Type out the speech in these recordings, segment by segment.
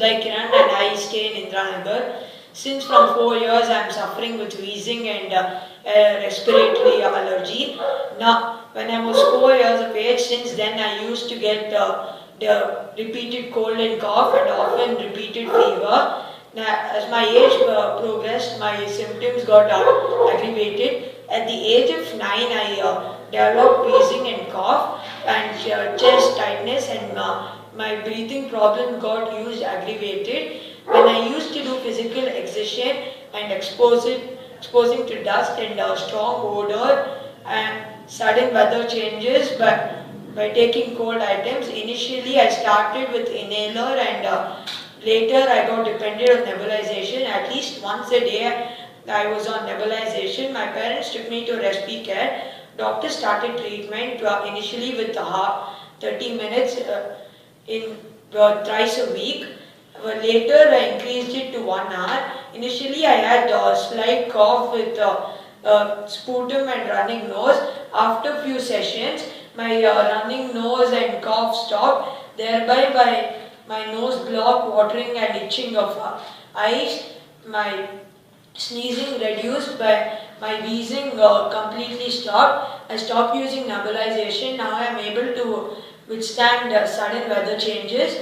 like Kiran and I stay in Indranagar. Since from 4 years I am suffering with wheezing and respiratory allergy. Now, when I was 4 years of age, since then I used to get the repeated cold and cough and often repeated fever. Now, as my age progressed, my symptoms got aggravated. At the age of 9, I developed wheezing and cough and chest tightness, and my breathing problem got aggravated. When I used to do physical exertion and exposing to dust and strong odor and sudden weather changes, but by taking cold items, initially I started with inhaler and later I got dependent on nebulization. At least once a day I was on nebulization. My parents took me to Respicare. Doctor started treatment initially with 30 minutes in thrice a week. Later I increased it to 1 hour. Initially I had a slight cough with sputum and running nose. After few sessions, my running nose and cough stopped. Thereby my nose blocked, watering and itching of eyes. My sneezing reduced, but my wheezing completely stopped. I stopped using nebulization. Now I am able to withstand sudden weather changes.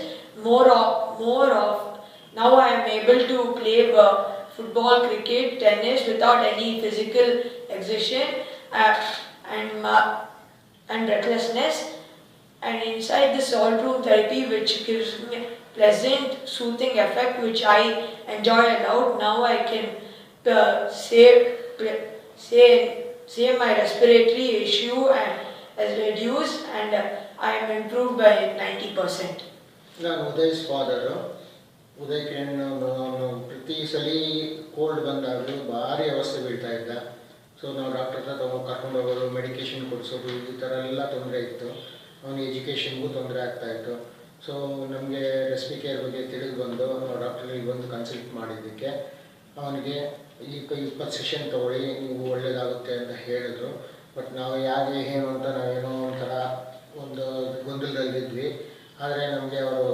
Now I am able to play football, cricket, tennis without any physical exertion and recklessness. And inside the salt room therapy, which gives me pleasant, soothing effect, which I enjoy a lot. Now I can say my respiratory issue and has reduced, and I am improved by 90%. ನಾನು ಉದಯ್ಸ್ father. ಉದಯ್ಗೆ ನಾನು ಪ್ರತಿ ಸಲ cold ಬಂದಾಗಲೂ ಭಾರಿ ಅವಸ್ಥೆ ಬೀಳ್ತಾ ಇದ್ದ. So ನಾವು ಡಾಕ್ಟರ್ ಹತ್ರ ಕರ್ಕೊಂಡು ಹೋಗೋದು, ಮೆಡಿಕೇಷನ್ ಕೊಡಿಸೋದು, ಈ ಥರ ಎಲ್ಲ ತೊಂದರೆ ಇತ್ತು. ಅವನಿಗೆ ಎಜುಕೇಷನ್ಗೂ ತೊಂದರೆ ಆಗ್ತಾಯಿತ್ತು. ಸೊ ನಮಗೆ ರೆಸ್ಪಿಕೇರ್ ಬಗ್ಗೆ ತಿಳಿದು ಬಂದು ನಾವು ಡಾಕ್ಟ್ರಿಗೆ ಬಂದು ಕನ್ಸಲ್ಟ್ ಮಾಡಿದ್ದಕ್ಕೆ ಅವನಿಗೆ ಈಗ 20 ಸೆಷನ್ ತೊಗೊಳ್ಳಿ, ನೀವು ಒಳ್ಳೆಯದಾಗುತ್ತೆ ಅಂತ ಹೇಳಿದ್ರು. ಬಟ್ ನಾವು ಯಾಕೆ ಏನು ಅಂತ ನಾವೇನೋ ಒಂಥರ ಒಂದು ಗೊಂದಲದಲ್ಲಿದ್ವಿ. ಆದರೆ ನಮಗೆ ಅವರು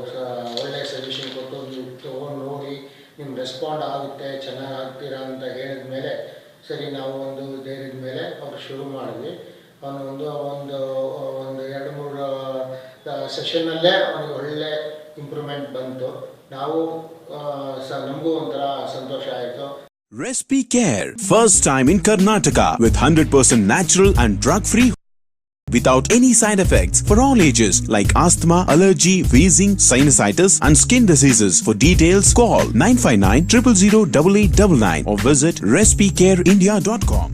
ಒಳ್ಳೆಯ ಸಜೆಷನ್ ಕೊಟ್ಟು, ನೀವು ತೊಗೊಂಡು ನೋಡಿ ನಿಮ್ಮ ರೆಸ್ಪಾಂಡ್ ಆಗುತ್ತೆ, ಚೆನ್ನಾಗಿ ಆಗ್ತೀರಾ ಅಂತ ಹೇಳಿದ ಮೇಲೆ ಸರಿ ನಾವು ಒಂದು ಧೈರ್ಯದ ಮೇಲೆ ಅವರು ಶುರು ಮಾಡಿದ್ವಿ. ಅವನು ಒಂದು 2-3 ಸೆಷನ್ನಲ್ಲೇ ಅವನಿಗೆ ಒಳ್ಳೆ ಇಂಪ್ರೂವ್ಮೆಂಟ್ ಬಂತು. ನಾವು ನಮಗೂ ಒಂಥರ ಸಂತೋಷ ಆಯಿತು. Respicare, first time in Karnataka with 100% natural and drug-free without any side effects for all ages like asthma, allergy, wheezing, sinusitis and skin diseases. For details, call 959 000 8899 or visit respicareindia.com.